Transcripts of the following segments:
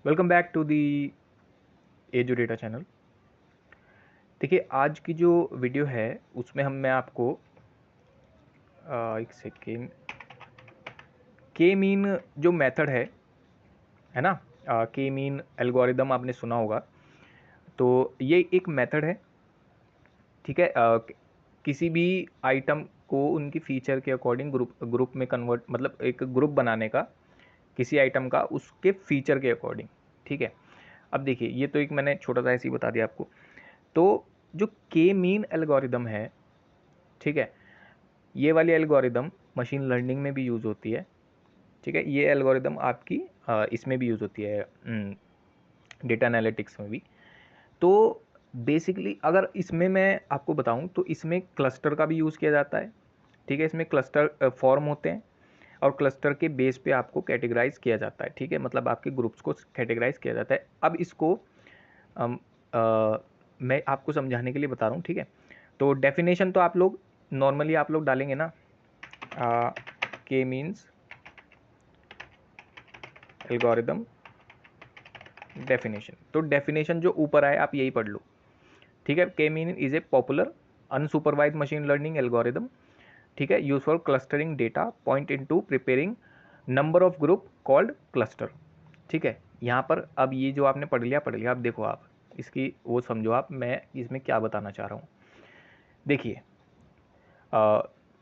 Welcome back to the edu data channel. देखिए आज की जो वीडियो है उसमें मैं आपको एक सेकेंड के मीन जो मेथड है ना, के मीन एल्गोरिदम आपने सुना होगा। तो ये एक मेथड है, ठीक है। किसी भी आइटम को उनकी फीचर के अकॉर्डिंग ग्रुप में कन्वर्ट, मतलब एक ग्रुप बनाने का किसी आइटम का उसके फीचर के अकॉर्डिंग, ठीक है। अब देखिए ये तो एक मैंने छोटा सा ऐसे ही बता दिया आपको। तो जो के मीन एल्गोरिदम है, ठीक है, ये वाली एल्गोरिदम मशीन लर्निंग में भी यूज़ होती है, ठीक है। ये एल्गोरिदम आपकी इसमें भी यूज़ होती है, डेटा एनालिटिक्स में भी। तो बेसिकली अगर इसमें मैं आपको बताऊं तो इसमें क्लस्टर का भी यूज़ किया जाता है, ठीक है। इसमें क्लस्टर फॉर्म होते हैं और क्लस्टर के बेस पे आपको कैटेगराइज किया जाता है, ठीक है। मतलब आपके ग्रुप्स को कैटेगराइज किया जाता है। अब इसको मैं आपको समझाने के लिए बता रहा हूँ, ठीक है। तो डेफिनेशन तो आप लोग नॉर्मली आप लोग डालेंगे ना, के मीन्स एल्गोरिदम डेफिनेशन। तो डेफिनेशन जो ऊपर आए आप यही पढ़ लो, ठीक है। K mean is a popular unsupervised machine learning algorithm, ठीक है, use for clustering data point into preparing number of group called cluster, ठीक है। यहाँ पर अब ये जो आपने पढ़ लिया। अब देखो आप इसकी वो समझो, आप मैं इसमें क्या बताना चाह रहा हूँ। देखिए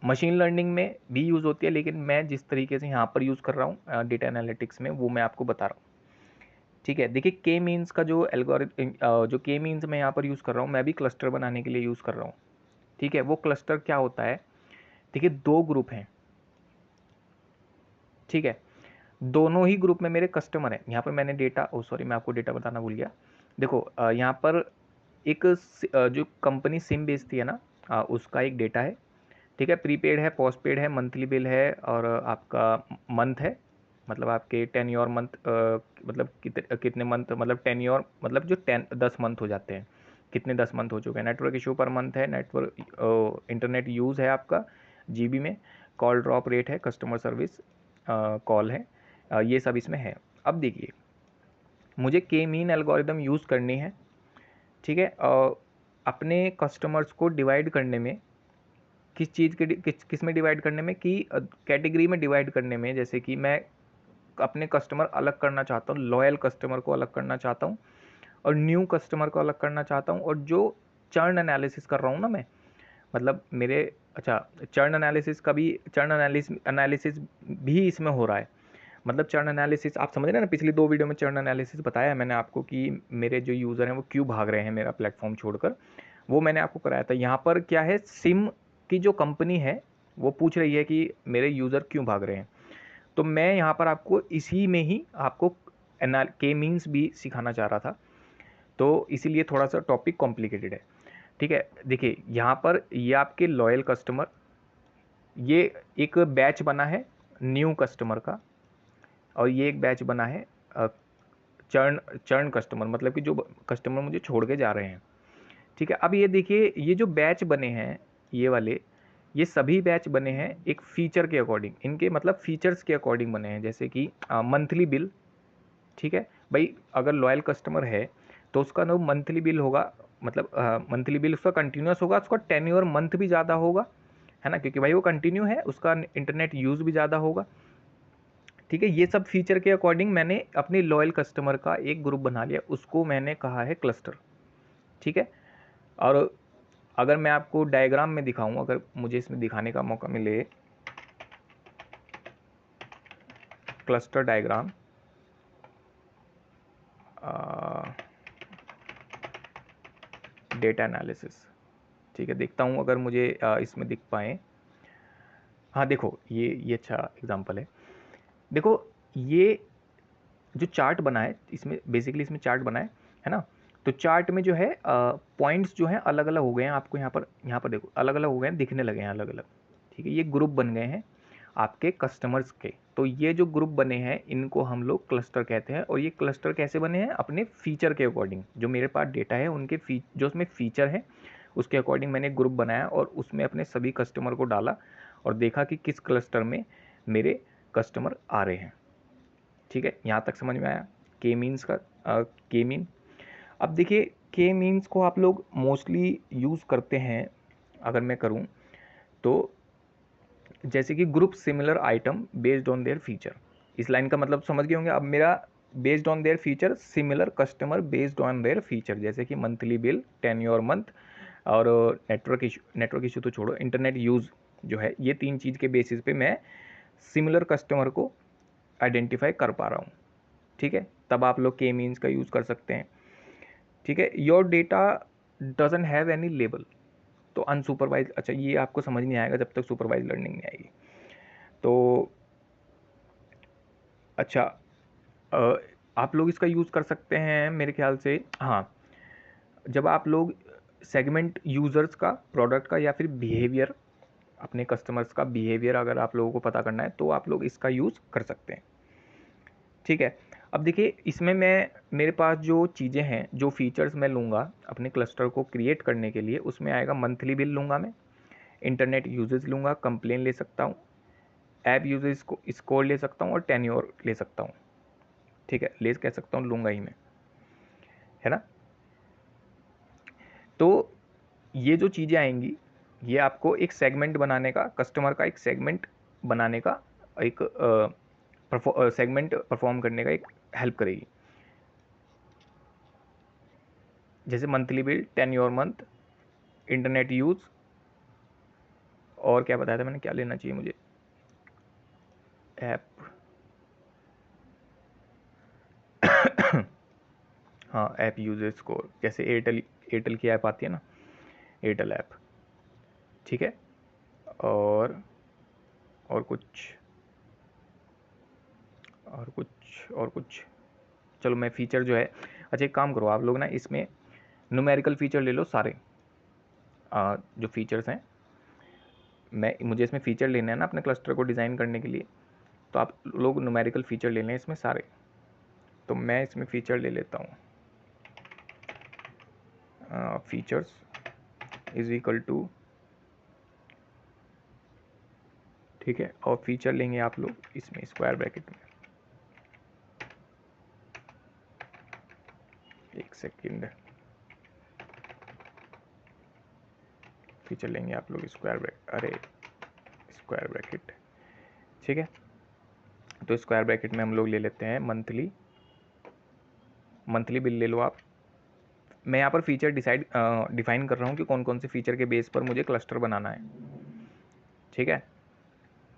मशीन लर्निंग में भी यूज़ होती है, लेकिन मैं जिस तरीके से यहाँ पर यूज़ कर रहा हूँ डेटा एनालिटिक्स में, वो मैं आपको बता रहा हूँ, ठीक है। देखिए के मीन्स का जो एल्गोरिथम, जो के मीन्स मैं यहाँ पर यूज़ कर रहा हूँ, मैं भी क्लस्टर बनाने के लिए यूज़ कर रहा हूँ, ठीक है। वो क्लस्टर क्या होता है, देखिए दो ग्रुप हैं, ठीक है। दोनों ही ग्रुप में मेरे कस्टमर हैं। यहाँ पर मैंने डेटा, ओ सॉरी मैं आपको डेटा बताना भूल गया। देखो यहाँ पर एक जो कंपनी सिम बेचती है ना, उसका एक डेटा है, ठीक है। प्रीपेड है, पोस्ट पेड है, मंथली बिल है और आपका मंथ है, मतलब आपके 10 मंथ, मतलब कितने मंथ, मतलब 10 मतलब जो 10 मंथ हो जाते हैं, कितने 10 मंथ हो चुके हैं। नेटवर्क इशू पर मंथ है, नेटवर्क इंटरनेट यूज़ है आपका जीबी में, कॉल ड्रॉप रेट है, कस्टमर सर्विस कॉल है, ये सब इसमें है। अब देखिए मुझे के मीन एल्गोरिदम यूज़ करनी है, ठीक है। अपने कस्टमर्स को डिवाइड करने में, किस चीज़ के किस में डिवाइड करने में, कि कैटेगरी में डिवाइड करने में। जैसे कि मैं अपने कस्टमर अलग करना चाहता हूँ, लॉयल कस्टमर को अलग करना चाहता हूँ और न्यू कस्टमर को अलग करना चाहता हूँ। और जो चर्न एनालिसिस कर रहा हूँ ना मैं, मतलब मेरे, अच्छा, चर्न एनालिसिस का भी, चर्न एनालिसिस भी इसमें हो रहा है। मतलब चर्न एनालिसिस आप समझ रहे हैं ना, पिछली 2 वीडियो में चर्न एनालिसिस बताया है मैंने आपको कि मेरे जो यूज़र हैं वो क्यों भाग रहे हैं मेरा प्लेटफॉर्म छोड़कर, वो मैंने आपको कराया था। यहाँ पर क्या है, सिम की जो कंपनी है वो पूछ रही है कि मेरे यूज़र क्यों भाग रहे हैं। तो मैं यहाँ पर आपको इसी में ही आपको के मीन्स भी सिखाना चाह रहा था, तो इसीलिए थोड़ा सा टॉपिक कॉम्प्लिकेटेड है, ठीक है। देखिए यहाँ पर ये आपके लॉयल कस्टमर, ये एक बैच बना है न्यू कस्टमर का, और ये एक बैच बना है चर्न चर्न कस्टमर, मतलब कि जो कस्टमर मुझे छोड़ के जा रहे हैं, ठीक है। अब ये देखिए ये जो बैच बने हैं ये वाले, ये सभी बैच बने हैं एक फीचर के अकॉर्डिंग, इनके मतलब फीचर्स के अकॉर्डिंग बने हैं। जैसे कि मंथली बिल, ठीक है भाई, अगर लॉयल कस्टमर है तो उसका ना मंथली बिल होगा, मतलब मंथली बिल उसका कंटिन्यूस होगा, उसका टेन्योर मंथ भी ज़्यादा होगा, है ना, क्योंकि भाई वो कंटिन्यू है, उसका इंटरनेट यूज़ भी ज़्यादा होगा, ठीक है। ये सब फीचर के अकॉर्डिंग मैंने अपनी लॉयल कस्टमर का एक ग्रुप बना लिया, उसको मैंने कहा है क्लस्टर, ठीक है। और अगर मैं आपको डायग्राम में दिखाऊं, अगर मुझे इसमें दिखाने का मौका मिले, क्लस्टर डायग्राम, डेटा एनालिसिस, ठीक है, देखता हूं अगर मुझे इसमें दिख पाए। हाँ देखो ये अच्छा एग्जांपल है। देखो ये जो चार्ट बना है, इसमें बेसिकली इसमें चार्ट बना है ना। तो चार्ट में जो है पॉइंट्स जो हैं अलग अलग हो गए हैं, आपको यहाँ पर देखो अलग अलग हो गए हैं, दिखने लगे हैं अलग अलग, ठीक है। ये ग्रुप बन गए हैं आपके कस्टमर्स के। तो ये जो ग्रुप बने हैं इनको हम लोग क्लस्टर कहते हैं। और ये क्लस्टर कैसे बने हैं, अपने फीचर के अकॉर्डिंग, जो मेरे पास डेटा है उनके जो उसमें फीचर है उसके अकॉर्डिंग मैंने ग्रुप बनाया और उसमें अपने सभी कस्टमर को डाला और देखा कि किस क्लस्टर में मेरे कस्टमर आ रहे हैं, ठीक है। यहाँ तक समझ में आया। के मीन्स का के मीन। अब देखिए के मीन्स को आप लोग मोस्टली यूज़ करते हैं, अगर मैं करूं तो जैसे कि group similar item based on their feature. इस लाइन का मतलब समझ गए होंगे। अब मेरा based on their feature, similar customer based on their feature, जैसे कि मंथली बिल, टेन्योर मंथ, और नेटवर्क इशू तो छोड़ो, इंटरनेट यूज़ जो है, ये तीन चीज़ के बेसिस पे मैं सिमिलर कस्टमर को आइडेंटिफाई कर पा रहा हूँ। ठीक है, तब आप लोग के मीन्स का यूज़ कर सकते हैं। ठीक है, your data doesn't have any label, तो अनसुपरवाइज, अच्छा ये आपको समझ नहीं आएगा जब तक सुपरवाइज लर्निंग नहीं आएगी। तो अच्छा, आप लोग इसका यूज़ कर सकते हैं मेरे ख्याल से, हाँ, जब आप लोग सेगमेंट यूज़र्स का, प्रोडक्ट का, या फिर बिहेवियर, अपने कस्टमर्स का बिहेवियर अगर आप लोगों को पता करना है तो आप लोग इसका यूज़ कर सकते हैं। ठीक है, अब देखिए इसमें मैं, मेरे पास जो चीज़ें हैं, जो फीचर्स मैं लूँगा अपने क्लस्टर को क्रिएट करने के लिए, उसमें आएगा मंथली बिल लूँगा मैं, इंटरनेट यूजेज लूँगा, कंप्लेन ले सकता हूँ, ऐप यूजेज को स्कोर ले सकता हूँ, और टेन्योर ले सकता हूँ। ठीक है, ले कह सकता हूँ, लूँगा ही मैं, है ना। तो ये जो चीज़ें आएंगी, ये आपको एक सेगमेंट बनाने का, कस्टमर का एक सेगमेंट बनाने का, एक सेगमेंट परफॉर्म करने का एक हेल्प करेगी। जैसे monthly bill, tenure month, internet use, और क्या बताया था मैंने, क्या लेना चाहिए मुझे, ऐप हाँ, ऐप यूजेज स्कोर, जैसे एयरटेल, एयरटेल की ऐप आती है ना, एयरटेल ऐप। ठीक है, और और कुछ और कुछ और कुछ, चलो मैं फीचर जो है, अच्छा एक काम करो आप लोग ना, इसमें न्यूमेरिकल फीचर ले लो सारे, जो फीचर्स हैं, मुझे इसमें फीचर लेने हैं ना अपने क्लस्टर को डिज़ाइन करने के लिए, तो आप लोग न्यूमेरिकल फीचर ले लें इसमें सारे। तो मैं इसमें फीचर ले लेता हूँ, फीचर्स इज इक्वल टू, ठीक है, और फीचर लेंगे आप लोग इसमें स्क्वायर ब्रैकेट में, एक सेकेंड, फीचर लेंगे आप लोग स्क्वायर ब्रैकेट, अरे स्क्वायर ब्रैकेट, ठीक है। तो स्क्वायर ब्रैकेट में हम लोग ले लेते हैं मंथली, मंथली बिल ले लो आप। मैं यहाँ पर फीचर डिफाइन कर रहा हूँ कि कौन कौन से फीचर के बेस पर मुझे क्लस्टर बनाना है। ठीक है,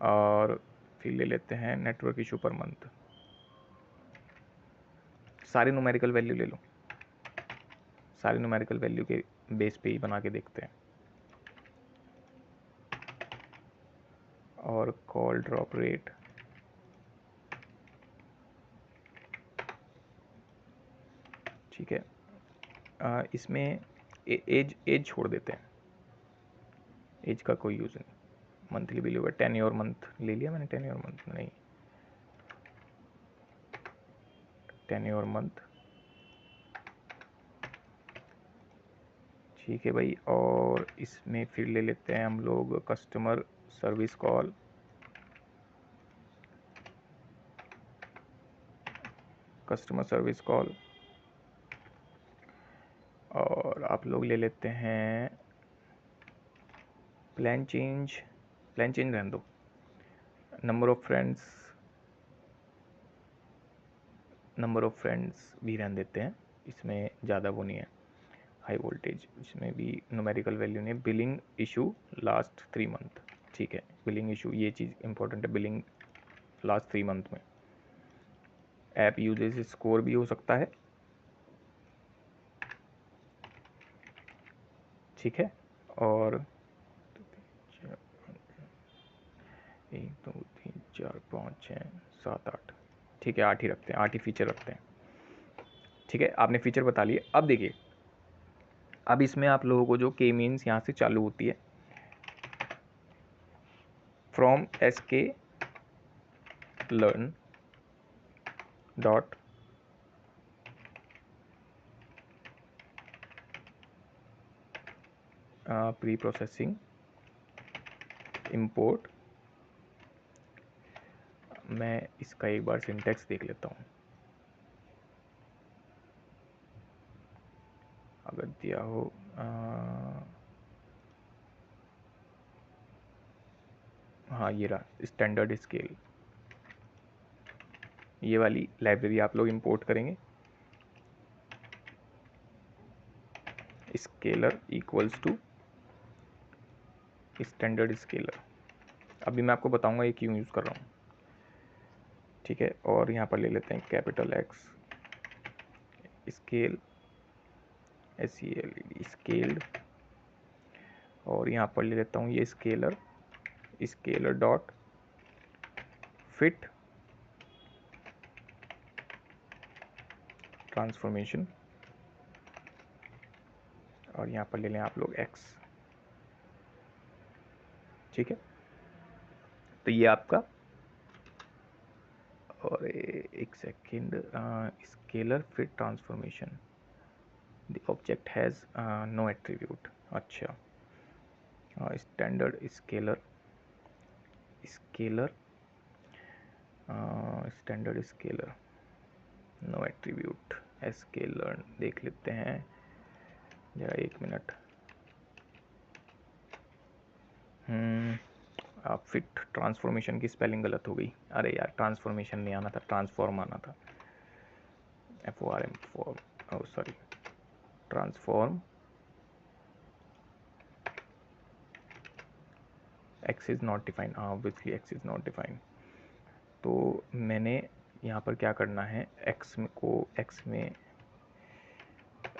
और फिर ले लेते हैं नेटवर्क इशू पर मंथ, सारे न्यूमेरिकल वैल्यू ले लो, सारे न्यूमेरिकल वैल्यू के बेस पे ही बना के देखते हैं। और कॉल ड्रॉप रेट, ठीक है, इसमें एज एज छोड़ देते हैं, एज का कोई यूज़ नहीं। मंथली बिल होगा, 10 और मंथ ले लिया मैंने, 10 और मंथ नहीं, 10 और मंथ, ठीक है भाई। और इसमें फिर ले लेते हैं हम लोग customer service call, customer service call, और आप लोग ले लेते हैं प्लान चेंज, प्लान चेंज रहने दो, number of friends, number of friends भी रहने देते हैं, इसमें ज़्यादा वो नहीं है, हाई वोल्टेज, इसमें भी न्यूमेरिकल वैल्यू नहीं। बिलिंग इशू लास्ट 3 मंथ, ठीक है, बिलिंग इशू ये चीज़ इंपॉर्टेंट है, बिलिंग लास्ट 3 मंथ में। ऐप यूजेज स्कोर भी हो सकता है, ठीक है। और 1 2 3 4 5 6 7 8, ठीक है, 8 ही रखते हैं, 8 ही फीचर रखते हैं। ठीक है, आपने फीचर बता लिए। अब देखिए, अब इसमें आप लोगों को जो के मीन्स यहाँ से चालू होती है, फ्रॉम एस के learn dot pre processing import, मैं इसका एक बार सिंटेक्स देख लेता हूँ। अगर दिया हो हाँ ये रहा स्टैंडर्ड स्केल, ये वाली लाइब्रेरी आप लोग इंपोर्ट करेंगे। Scaler equals to standard scaler. अभी मैं आपको बताऊंगा ये क्यों यूज़ कर रहा हूँ, ठीक है। और यहाँ पर ले लेते हैं capital x scale SCALED scaled, और यहाँ पर ले लेता हूँ ये scalar scaler dot fit transformation, और यहाँ पर ले लें आप लोग एक्स, ठीक है। तो ये आपका, और एक second, scaler fit transformation the object has no attribute. अच्छा, standard scaler scaler standard scaler no attribute scaler देख लेते हैं जरा, एक मिनट। आप फिट ट्रांसफॉर्मेशन की स्पेलिंग गलत हो गई। अरे यार, ट्रांसफॉर्मेशन नहीं आना था, ट्रांसफॉर्म आना था, FORM form, sorry transform x is not defined, obviously x is not defined. तो मैंने यहाँ पर क्या करना है, एक्स में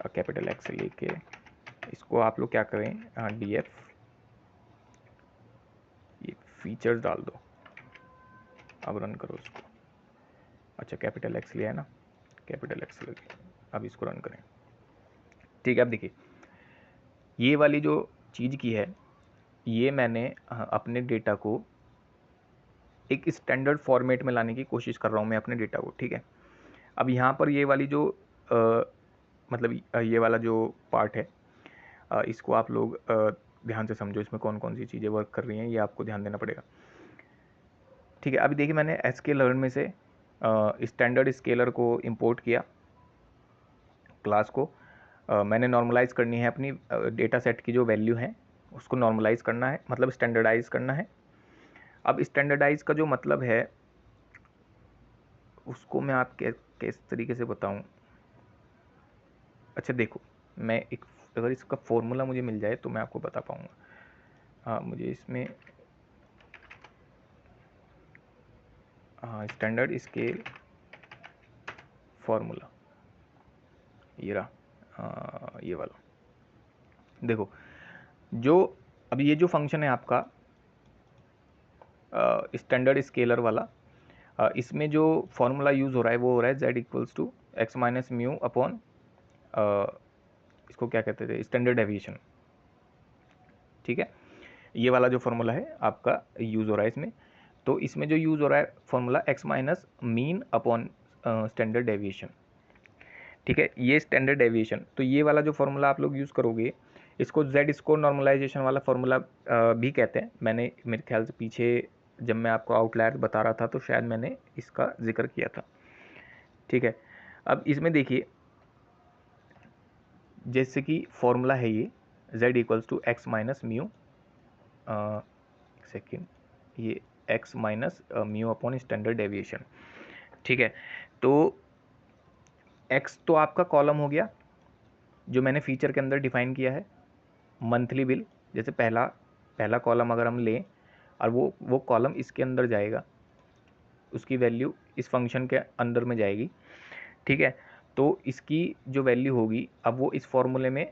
कैपिटल एक्स लेके इसको आप लोग क्या करें, DF ये फीचर्स डाल दो, अब रन करो उसको। अच्छा, कैपिटल एक्स लिया है ना, कैपिटल एक्स लेके अब इसको रन करें, ठीक है। अब देखिए ये वाली जो चीज़ की है, ये मैंने अपने डेटा को एक स्टैंडर्ड फॉर्मेट में लाने की कोशिश कर रहा हूँ मैं अपने डेटा को, ठीक है। अब यहाँ पर ये वाली जो मतलब ये वाला जो पार्ट है, इसको आप लोग ध्यान से समझो, इसमें कौन कौन सी चीज़ें वर्क कर रही हैं ये आपको ध्यान देना पड़ेगा, ठीक है। अभी देखिए मैंने sklearn में से स्टैंडर्ड स्केलर को इंपोर्ट किया, क्लास को मैंने नॉर्मलाइज करनी है, अपनी डेटा सेट की जो वैल्यू है उसको नॉर्मलाइज करना है, मतलब स्टैंडर्डाइज करना है। अब स्टैंडर्डाइज का जो मतलब है उसको मैं आप किस तरीके से बताऊं। अच्छा देखो, मैं एक, अगर इसका फॉर्मूला मुझे मिल जाए तो मैं आपको बता पाऊंगा। हाँ मुझे इसमें स्टैंडर्ड स्केल फार्मूला ये रहा, ये वाला देखो, जो अब ये जो फंक्शन है आपका स्टैंडर्ड स्केलर वाला, इसमें जो फॉर्मूला यूज़ हो रहा है वो हो रहा है z equals to x minus mu upon, इसको क्या कहते थे, स्टैंडर्ड डेविएशन, ठीक है। ये वाला जो फॉर्मूला है आपका यूज़ हो रहा है इसमें, तो इसमें जो यूज़ हो रहा है formula x minus mean upon standard deviation, ठीक है। ये स्टैंडर्ड डेविएशन, तो ये वाला जो फॉर्मूला आप लोग यूज़ करोगे इसको जेड स्कोर नॉर्मलाइजेशन वाला फॉर्मूला भी कहते हैं। मैंने मेरे ख्याल से पीछे जब मैं आपको आउटलायर बता रहा था तो शायद मैंने इसका जिक्र किया था, ठीक है। अब इसमें देखिए जैसे कि फॉर्मूला है ये z equals to x minus mu, second ये x minus mu upon standard deviation, ठीक है। तो x तो आपका कॉलम हो गया जो मैंने फीचर के अंदर डिफाइन किया है, मंथली बिल, जैसे पहला कॉलम अगर हम लें और वो कॉलम इसके अंदर जाएगा, उसकी वैल्यू इस फंक्शन के अंदर में जाएगी, ठीक है। तो इसकी जो वैल्यू होगी अब वो इस फॉर्मूले में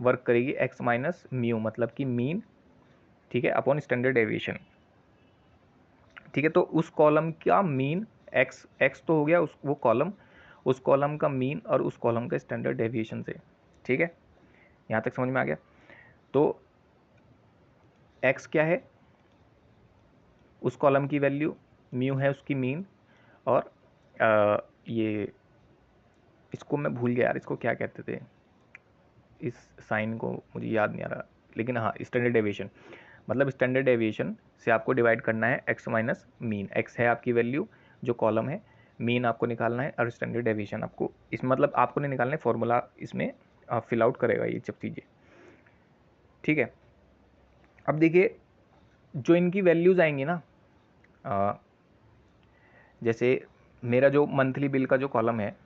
वर्क करेगी, एक्स माइनस म्यू मतलब कि मीन, ठीक है, अपॉन स्टैंडर्ड डेविएशन, ठीक है। तो उस कॉलम का मीन एक्स तो हो गया वो कॉलम, उस कॉलम का मीन और उस कॉलम का स्टैंडर्ड डेविएशन से, ठीक है। यहाँ तक समझ में आ गया। तो एक्स क्या है, उस कॉलम की वैल्यू, म्यू है उसकी मीन, और ये इसको मैं भूल गया यार, इसको क्या कहते थे, इस साइन को मुझे याद नहीं आ रहा, लेकिन हाँ स्टैंडर्ड डेविएशन, मतलब स्टैंडर्ड डेविएशन से आपको डिवाइड करना है एक्स माइनस मीन। एक्स है आपकी वैल्यू जो कॉलम है, मीन आपको निकालना है और स्टैंडर्ड डेविएशन आपको, इस मतलब आपको नहीं निकालना है, फॉर्मूला इसमें फिल आउट करेगा ये सब चीज़ें, ठीक है। अब देखिए जो इनकी वैल्यूज़ आएंगी ना, जैसे मेरा जो मंथली बिल का जो कॉलम है,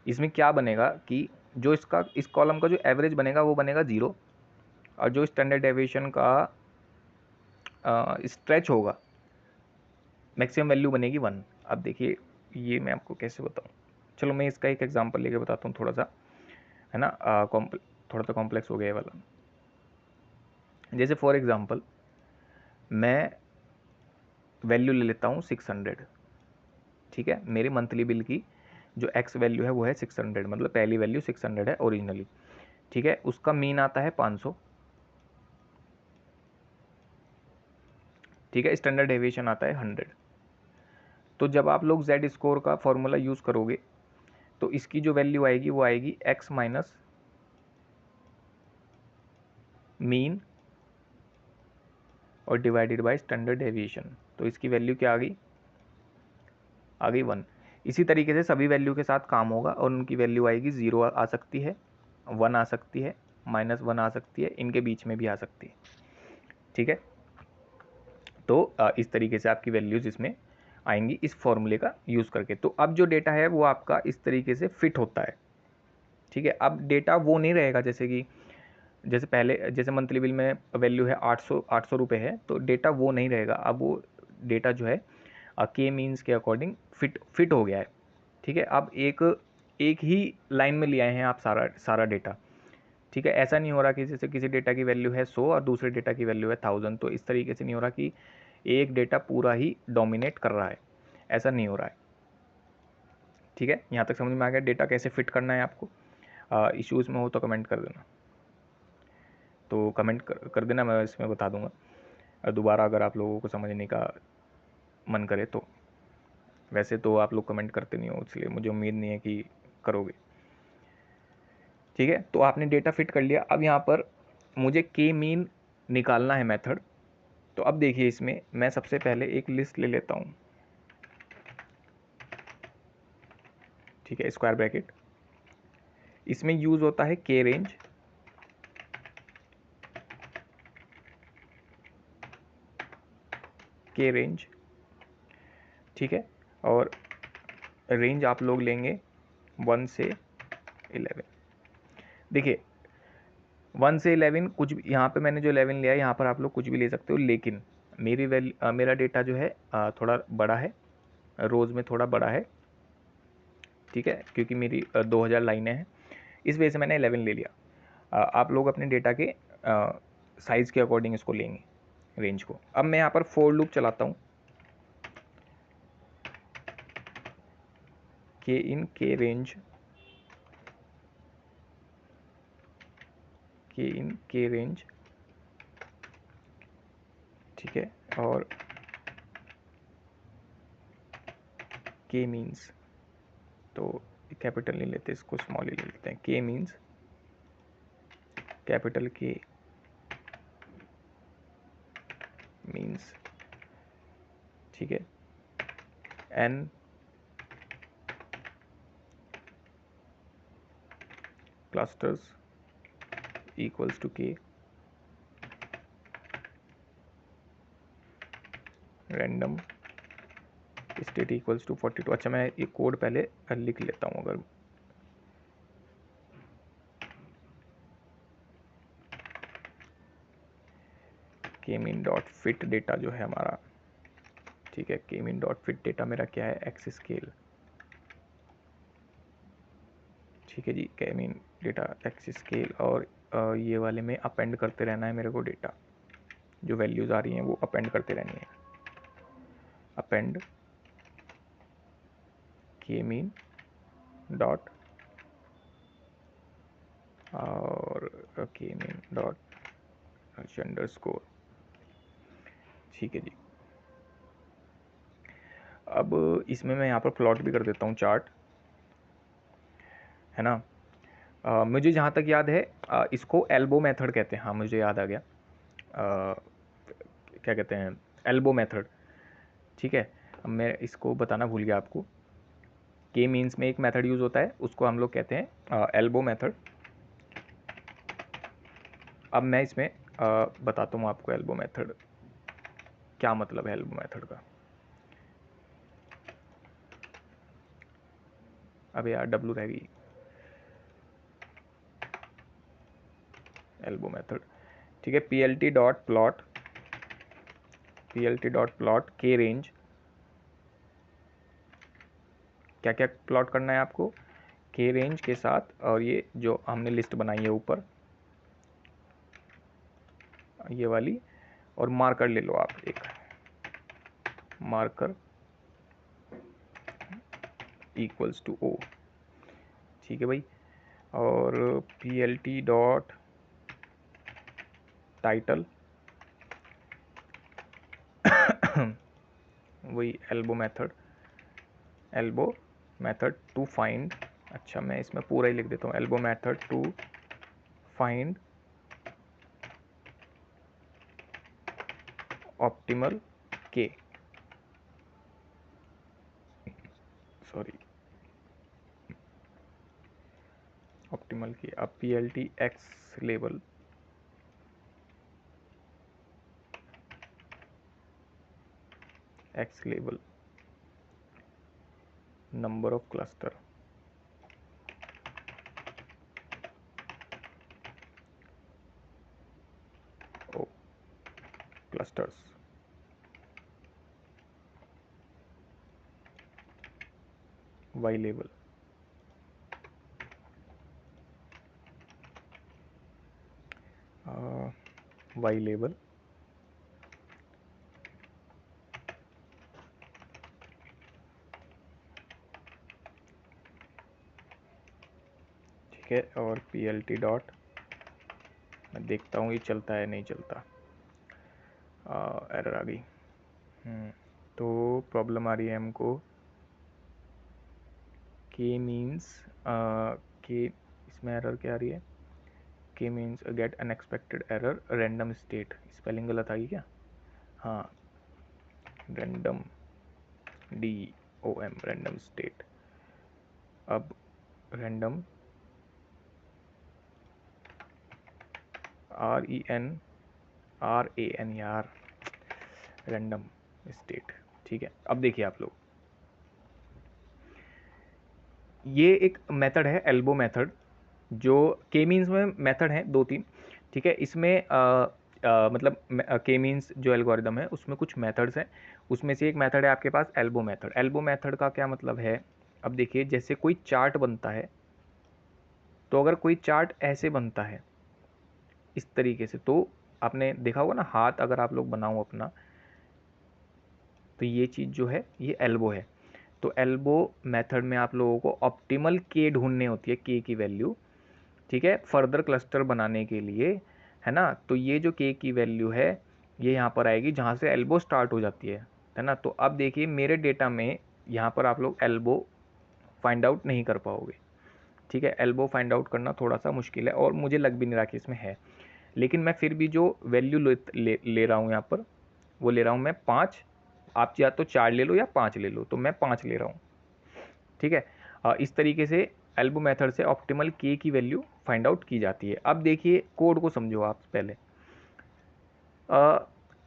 इसमें क्या बनेगा कि जो इसका इस कॉलम का जो एवरेज बनेगा वो बनेगा 0, और जो स्टैंडर्ड डेविएशन का स्ट्रेच होगा मैक्सिमम वैल्यू बनेगी 1। अब देखिए ये मैं आपको कैसे बताऊँ, चलो मैं इसका एक एग्जांपल लेके बताता हूँ थोड़ा सा, है ना, थोड़ा सा कॉम्प्लेक्स हो गया ये वाला। जैसे फॉर एग्जांपल मैं वैल्यू ले लेता हूँ 600, ठीक है। मेरे मंथली बिल की जो एक्स वैल्यू है वो है 600, मतलब पहली वैल्यू 600 है ओरिजिनली, ठीक है। उसका मीन आता है 500, ठीक है। स्टैंडर्ड डेविएशन आता है 100। तो जब आप लोग जेड स्कोर का फॉर्मूला यूज़ करोगे तो इसकी जो वैल्यू आएगी वो आएगी एक्स माइनस मीन और डिवाइडेड बाय स्टैंडर्ड डेविएशन। तो इसकी वैल्यू क्या आ गई 1। इसी तरीके से सभी वैल्यू के साथ काम होगा और उनकी वैल्यू आएगी 0 आ सकती है, 1 आ सकती है, -1 आ सकती है, इनके बीच में भी आ सकती है, ठीक है। तो इस तरीके से आपकी वैल्यूज़ इसमें आएंगी इस फॉर्मूले का यूज़ करके। तो अब जो डेटा है वो आपका इस तरीके से फिट होता है, ठीक है। अब डेटा वो नहीं रहेगा जैसे कि जैसे पहले, जैसे मंथली बिल में वैल्यू है 800 रुपये है, तो डेटा वो नहीं रहेगा। अब वो डेटा जो है के मीन्स के अकॉर्डिंग फिट हो गया है, ठीक है। अब एक ही लाइन में ले आए हैं आप सारा डेटा, ठीक है। ऐसा नहीं हो रहा कि जैसे किसी डेटा की वैल्यू है 100 और दूसरे डेटा की वैल्यू है 1000, तो इस तरीके से नहीं हो रहा कि एक डेटा पूरा ही डोमिनेट कर रहा है, ऐसा नहीं हो रहा है, ठीक है। यहाँ तक समझ में आ गया डेटा कैसे फिट करना है आपको। इश्यूज़ में हो तो कमेंट कर देना, तो कमेंट कर देना, मैं इसमें बता दूंगा दोबारा अगर आप लोगों को समझने का मन करे तो। वैसे तो आप लोग कमेंट करते नहीं हो, इसलिए मुझे उम्मीद नहीं है कि करोगे, ठीक है। तो आपने डेटा फिट कर लिया। अब यहाँ पर मुझे के मीन निकालना है मेथड। तो अब देखिए इसमें मैं सबसे पहले एक लिस्ट ले लेता हूँ, ठीक है, स्क्वायर ब्रैकेट। इसमें यूज़ होता है के रेंज, के रेंज, ठीक है। और रेंज आप लोग लेंगे 1 से 11। देखिए 1 से 11 कुछ भी, यहाँ पे मैंने जो 11 लिया है यहाँ पर आप लोग कुछ भी ले सकते हो, लेकिन मेरा डेटा जो है थोड़ा बड़ा है, रोज़ में थोड़ा बड़ा है, ठीक है, क्योंकि मेरी 2000 लाइनें हैं, इस वजह से मैंने 11 ले लिया। आप लोग अपने डेटा के साइज़ के अकॉर्डिंग इसको लेंगे रेंज को। अब मैं यहाँ पर फॉर लूप चलाता हूँ, के इन के रेंज, के इन के रेंज, ठीक है। और के मीन्स, तो कैपिटल नहीं लेते, इसको स्मॉल ही ले लेते हैं। के मीन्स कैपिटल के मीन्स, ठीक है। एन क्लस्टर्स इक्वल्स टू के रैंडम स्टेट इक्वल्स टू 42। अच्छा मैं ये कोड पहले लिख लेता हूँ। अगर के मीन डॉट फिट डेटा जो है हमारा, ठीक है, K mean dot fit data मेरा क्या है, एक्स स्केल, ठीक है जी। के मीन डेटा एक्स स्केल, और ये वाले में अपेंड करते रहना है मेरे को डेटा, जो वैल्यूज़ आ रही हैं वो अपेंड करते रहनी है। अपेंड के मीन डॉट और के मीन डॉट अंडरस्कोर, ठीक है जी। अब इसमें मैं यहाँ पर प्लॉट भी कर देता हूँ चार्ट, है ना। मुझे जहाँ तक याद है इसको एल्बो मेथड कहते हैं। हाँ मुझे याद आ गया, क्या कहते हैं, एल्बो मेथड, ठीक है। अब मैं इसको बताना भूल गया आपको। के मीन्स में एक मेथड यूज़ होता है, उसको हम लोग कहते हैं एल्बो मेथड, अब मैं इसमें बताता हूँ आपको एल्बो मेथड क्या मतलब है। एल्बो मेथड का, अब यार डब्लू रह गई। एल्बो मेथड, ठीक है। plt.plot के रेंज, क्या क्या प्लॉट करना है आपको, के रेंज के साथ, और ये जो हमने लिस्ट बनाई है ऊपर ये वाली, और मार्कर ले लो आप एक, मार्कर इक्वल्स टू ओ, ठीक है भाई। और plt डॉट टाइटल वही एल्बो मेथड टू फाइंड, अच्छा मैं इसमें पूरा ही लिख देता हूँ, elbow method to find optimal K, sorry optimal K. अब plt x label, number of cluster, oh clusters, y label, y label, ठीक है। और plt डॉट, मैं देखता हूँ ये चलता है नहीं चलता, एरर आ गई। तो प्रॉब्लम आ रही है हमको, के मीन्स के, इसमें एरर क्या आ रही है, K means get unexpected error random state, spelling गलत आ गई क्या, हाँ रैंडम DOM रैंडम स्टेट। अब रैंडम REN यार, रैंडम स्टेट, ठीक है। अब देखिए आप लोग, ये एक मेथड है एल्बो मेथड, जो के मीन्स में मेथड है दो तीन, ठीक है। इसमें मतलब के मीन्स जो एल्गोरिदम है उसमें कुछ मेथड्स हैं, उसमें से एक मेथड है आपके पास एल्बो मेथड। एल्बो मेथड का क्या मतलब है, अब देखिए जैसे कोई चार्ट बनता है, तो अगर कोई चार्ट ऐसे बनता है इस तरीके से, तो आपने देखा होगा ना, हाथ अगर आप लोग बनाओ अपना, तो ये चीज़ जो है ये एल्बो है। तो एल्बो मेथड में आप लोगों को ऑप्टिमल के ढूंढनी होती है, के की वैल्यू, ठीक है, फर्दर क्लस्टर बनाने के लिए, है ना। तो ये जो के की वैल्यू है ये यहाँ पर आएगी जहाँ से एल्बो स्टार्ट हो जाती है ना। तो अब देखिए मेरे डेटा में यहाँ पर आप लोग एल्बो फाइंड आउट नहीं कर पाओगे, ठीक है। एल्बो फाइंड आउट करना थोड़ा सा मुश्किल है, और मुझे लग भी नहीं रहा कि इसमें है, लेकिन मैं फिर भी जो वैल्यू ले रहा हूँ यहाँ पर, वो ले रहा हूँ मैं 5। आप या तो 4 ले लो या 5 ले लो, तो मैं 5 ले रहा हूँ, ठीक है। इस तरीके से एल्बो मेथड से ऑप्टिमल के की वैल्यू फाइंड आउट की जाती है। अब देखिए कोड को समझो आप पहले,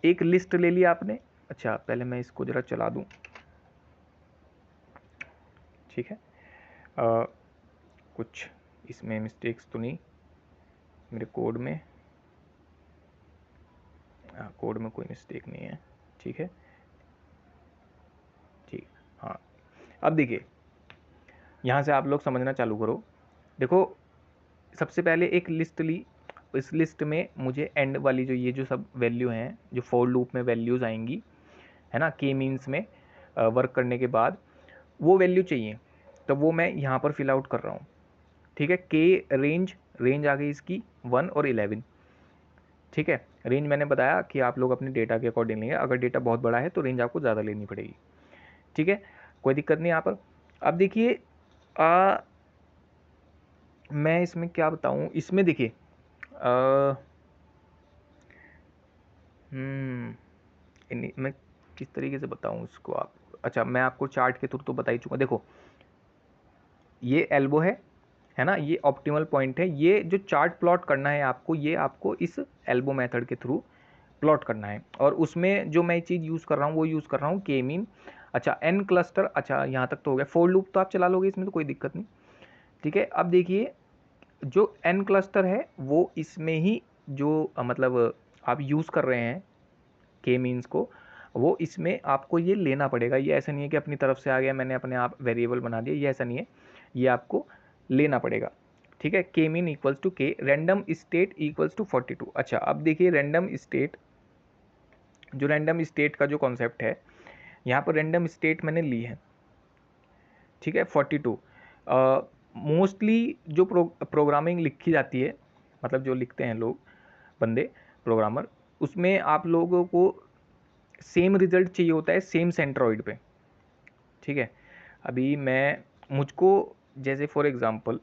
एक लिस्ट ले ली आपने, अच्छा पहले मैं इसको ज़रा चला दूँ, ठीक है। कुछ इसमें मिस्टेक्स तो नहीं मेरे कोड में, कोड में कोई मिस्टेक नहीं है, ठीक है, ठीक। हाँ अब देखिए यहाँ से आप लोग समझना चालू करो। देखो सबसे पहले एक लिस्ट ली, इस लिस्ट में मुझे एंड वाली जो ये जो सब वैल्यू हैं, जो फॉर लूप में वैल्यूज़ आएंगी, है ना, के मीन्स में वर्क करने के बाद वो वैल्यू चाहिए, तो वो मैं यहाँ पर फिल आउट कर रहा हूँ, ठीक है। के रेंज आ गई इसकी 1 और 11, ठीक है। रेंज मैंने बताया कि आप लोग अपने डेटा के अकॉर्डिंग लेंगे, अगर डेटा बहुत बड़ा है तो रेंज आपको ज़्यादा लेनी पड़ेगी, ठीक है, कोई दिक्कत नहीं यहाँ पर। अब देखिए मैं इसमें क्या बताऊँ, इसमें देखिए मैं किस तरीके से बताऊँ इसको आप, अच्छा मैं आपको चार्ट के थ्रू तो बता ही चुका। देखो ये एल्बो है, है ना, ये ऑप्टिमल पॉइंट है। ये जो चार्ट प्लॉट करना है आपको, ये आपको इस एल्बो मेथड के थ्रू प्लॉट करना है। और उसमें जो मैं चीज़ यूज़ कर रहा हूँ वो यूज़ कर रहा हूँ के मीन। अच्छा एन क्लस्टर, अच्छा यहाँ तक तो हो गया। फोर लूप तो आप चला लोगे, इसमें तो कोई दिक्कत नहीं। ठीक है, अब देखिए जो एन क्लस्टर है वो इसमें ही जो मतलब आप यूज़ कर रहे हैं के मीन्स को, वो इसमें आपको ये लेना पड़ेगा। ये ऐसा नहीं है कि अपनी तरफ से आ गया मैंने अपने आप वेरिएबल बना दिया, ये ऐसा नहीं है, ये आपको लेना पड़ेगा। ठीक है, के मीन इक्वल्स टू के रैंडम स्टेट इक्वल्स टू 42। अच्छा अब देखिए रैंडम स्टेट, जो रैंडम स्टेट का जो कॉन्सेप्ट है, यहाँ पर रैंडम स्टेट मैंने ली है। ठीक है 42। मोस्टली जो प्रोग्रामिंग लिखी जाती है, मतलब जो लिखते हैं लोग बंदे प्रोग्रामर, उसमें आप लोगों को सेम रिजल्ट चाहिए होता है सेम सेंट्रॉइड पे। ठीक है, अभी मैं मुझको जैसे फॉर एग्जांपल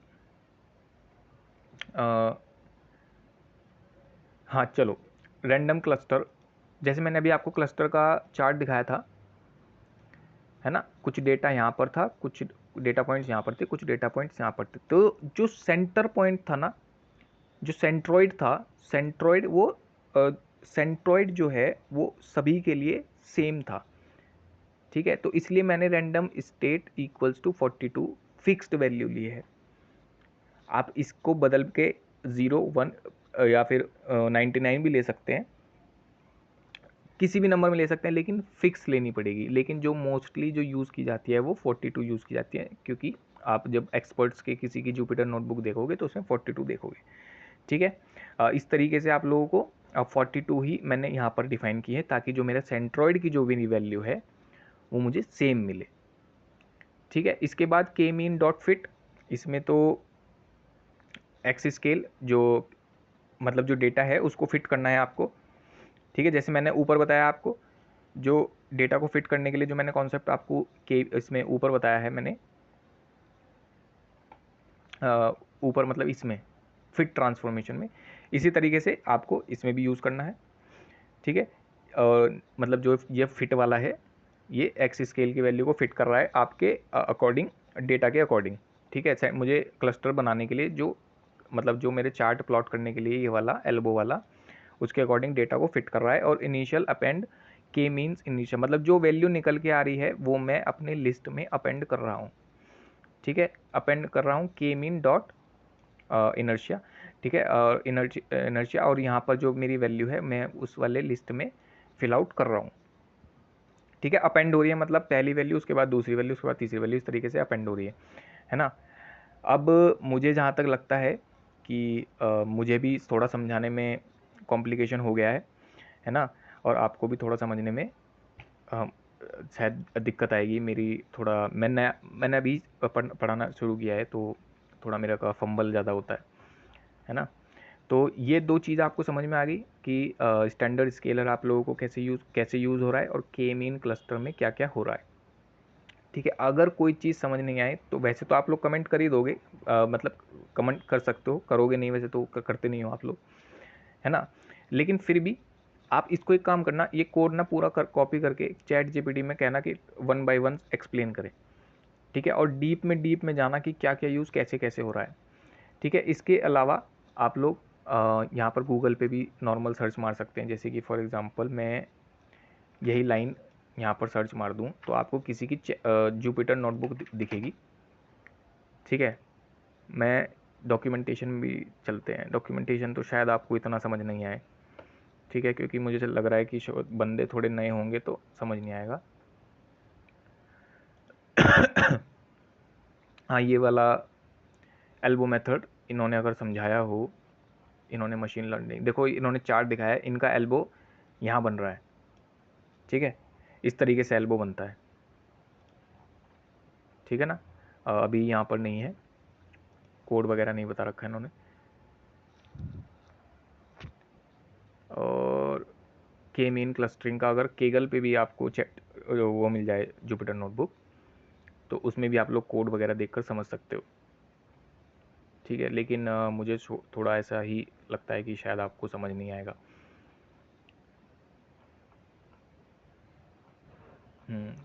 हाँ चलो रैंडम क्लस्टर, जैसे मैंने अभी आपको क्लस्टर का चार्ट दिखाया था, है ना, कुछ डेटा यहाँ पर था, कुछ डेटा पॉइंट्स यहाँ पर थे, कुछ डेटा पॉइंट्स यहाँ पर थे। तो जो सेंटर पॉइंट था ना, जो सेंट्रॉइड था, सेंट्रॉइड वो सेंट्रॉइड जो है वो सभी के लिए सेम था। ठीक है, तो इसलिए मैंने random state equals to 42 fixed value ली है। आप इसको बदल के 0 1 या फिर 99 भी ले सकते हैं, किसी भी नंबर में ले सकते हैं, लेकिन फिक्स लेनी पड़ेगी। लेकिन जो मोस्टली जो यूज़ की जाती है वो 42 यूज़ की जाती है, क्योंकि आप जब एक्सपर्ट्स के किसी की जुपिटर नोटबुक देखोगे तो उसमें 42 देखोगे। ठीक है, इस तरीके से आप लोगों को 42 ही मैंने यहाँ पर डिफाइन की है, ताकि जो मेरा सेंट्रॉइड की जो भी वैल्यू है वो मुझे सेम मिले। ठीक है, इसके बाद के मीन डॉट फिट, इसमें तो एक्स स्केल जो मतलब जो डेटा है उसको फिट करना है आपको। ठीक है, जैसे मैंने ऊपर बताया आपको, जो डेटा को फिट करने के लिए जो मैंने कॉन्सेप्ट आपको के इसमें ऊपर बताया है मैंने, ऊपर मतलब इसमें फिट ट्रांसफॉर्मेशन में, इसी तरीके से आपको इसमें भी यूज़ करना है। ठीक है, मतलब जो ये फिट वाला है, ये एक्स स्केल की वैल्यू को फिट कर रहा है आपके अकॉर्डिंग, डेटा के अकॉर्डिंग। ठीक है, मुझे क्लस्टर बनाने के लिए जो मतलब जो मेरे चार्ट प्लॉट करने के लिए ये वाला एल्बो वाला, उसके अकॉर्डिंग डेटा को फिट कर रहा है। और इनिशियल अपेंड के मीन्स इनिशियल, मतलब जो वैल्यू निकल के आ रही है वो मैं अपने लिस्ट में अपेंड कर रहा हूँ। ठीक है, अपेंड कर रहा हूँ के मीन डॉट इनर्शिया। ठीक है, और इनर्शिया, और यहाँ पर जो मेरी वैल्यू है मैं उस वाले लिस्ट में फिल आउट कर रहा हूँ। ठीक है, अपेंड हो रही है, मतलब पहली वैल्यू उसके बाद दूसरी वैल्यू उसके बाद तीसरी वैल्यू, इस तरीके से अपेंड हो रही है ना। अब मुझे जहाँ तक लगता है कि मुझे भी थोड़ा समझाने में कॉम्प्लिकेशन हो गया है ना, और आपको भी थोड़ा समझने में अ, शायद दिक्कत आएगी मेरी। थोड़ा मैंने अभी पढ़ाना शुरू किया है, तो थोड़ा मेरा का फंबल ज़्यादा होता है ना। तो ये दो चीज़ आपको समझ में आ गई कि स्टैंडर्ड स्केलर आप लोगों को कैसे यूज़ हो रहा है, और के मीन क्लस्टर में क्या क्या हो रहा है। ठीक है, अगर कोई चीज़ समझ नहीं आए तो वैसे तो आप लोग कमेंट कर ही दोगे, मतलब कमेंट कर सकते हो, करोगे नहीं वैसे तो, करते नहीं हो आप लोग, है ना। लेकिन फिर भी आप इसको एक काम करना, ये कोड ना पूरा कॉपी करके चैट जीपीटी में कहना कि 1 बाय 1 एक्सप्लेन करें। ठीक है, और डीप में जाना कि क्या क्या यूज़ कैसे कैसे हो रहा है। ठीक है, इसके अलावा आप लोग यहाँ पर गूगल पे भी नॉर्मल सर्च मार सकते हैं। जैसे कि फॉर एग्ज़ाम्पल मैं यही लाइन यहाँ पर सर्च मार दूँ तो आपको किसी की जुपिटर नोटबुक दिखेगी। ठीक है, मैं डॉक्यूमेंटेशन में भी चलते हैं, डॉक्यूमेंटेशन तो शायद आपको इतना समझ नहीं आए। ठीक है, क्योंकि मुझे लग रहा है कि बंदे थोड़े नए होंगे तो समझ नहीं आएगा। हाँ, ये वाला एल्बो मेथड इन्होंने अगर समझाया हो, इन्होंने मशीन लर्निंग, देखो इन्होंने चार्ट दिखाया है, इनका एल्बो यहाँ बन रहा है। ठीक है, इस तरीके से एल्बो बनता है। ठीक है ना, अभी यहाँ पर नहीं है, कोड वगैरह नहीं बता रखा है इन्होंने। और के मीन क्लस्टरिंग का अगर केगल पे भी आपको चेक वो मिल जाए जुपिटर नोटबुक, तो उसमें भी आप लोग कोड वगैरह देखकर समझ सकते हो। ठीक है, लेकिन मुझे थोड़ा ऐसा ही लगता है कि शायद आपको समझ नहीं आएगा।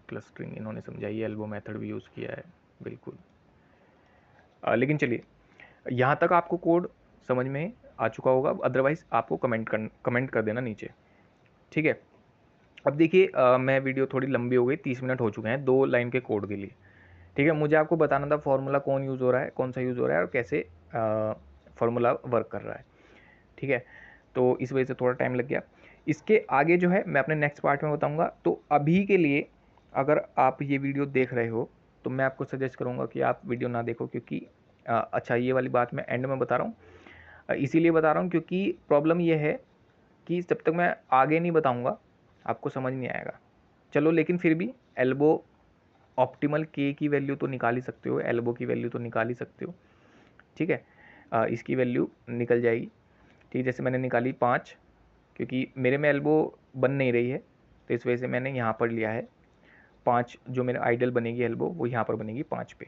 क्लस्टरिंग इन्होंने समझाई है, एल्बो मेथड भी यूज़ किया है, बिल्कुल। लेकिन चलिए, यहाँ तक आपको कोड समझ में आ चुका होगा, अदरवाइज़ आपको कमेंट कर देना नीचे, ठीक है। अब देखिए मैं वीडियो थोड़ी लंबी हो गई, 30 मिनट हो चुके हैं 2 लाइन के कोड के लिए, ठीक है। मुझे आपको बताना था फार्मूला कौन यूज़ हो रहा है, कौन सा यूज़ हो रहा है और कैसे फार्मूला वर्क कर रहा है, ठीक है। तो इस वजह से थोड़ा टाइम लग गया। इसके आगे जो है मैं अपने नेक्स्ट पार्ट में बताऊंगा। तो अभी के लिए अगर आप ये वीडियो देख रहे हो तो मैं आपको सजेस्ट करूंगा कि आप वीडियो ना देखो, क्योंकि अच्छा ये वाली बात मैं एंड में बता रहा हूँ, इसीलिए बता रहा हूँ क्योंकि प्रॉब्लम ये है कि जब तक मैं आगे नहीं बताऊंगा आपको समझ नहीं आएगा। चलो लेकिन फिर भी एल्बो ऑप्टिमल के की वैल्यू तो निकाल ही सकते हो, एल्बो की वैल्यू तो निकाल ही सकते हो, ठीक है। इसकी वैल्यू निकल जाएगी, ठीक है। जैसे मैंने निकाली 5, क्योंकि मेरे में एल्बो बन नहीं रही है तो इस वजह से मैंने यहाँ पर लिया है 5। जो मेरा आइडल बनेगी एल्बो वो यहाँ पर बनेगी 5 पे।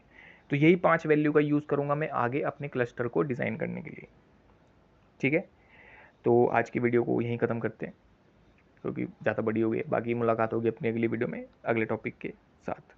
तो यही 5 वैल्यू का यूज़ करूँगा मैं आगे अपने क्लस्टर को डिज़ाइन करने के लिए, ठीक है। तो आज की वीडियो को यहीं ख़त्म करते हैं क्योंकि ज़्यादा बड़ी हो गई है। बाकी मुलाकात होगी अपनी अगली वीडियो में अगले टॉपिक के साथ।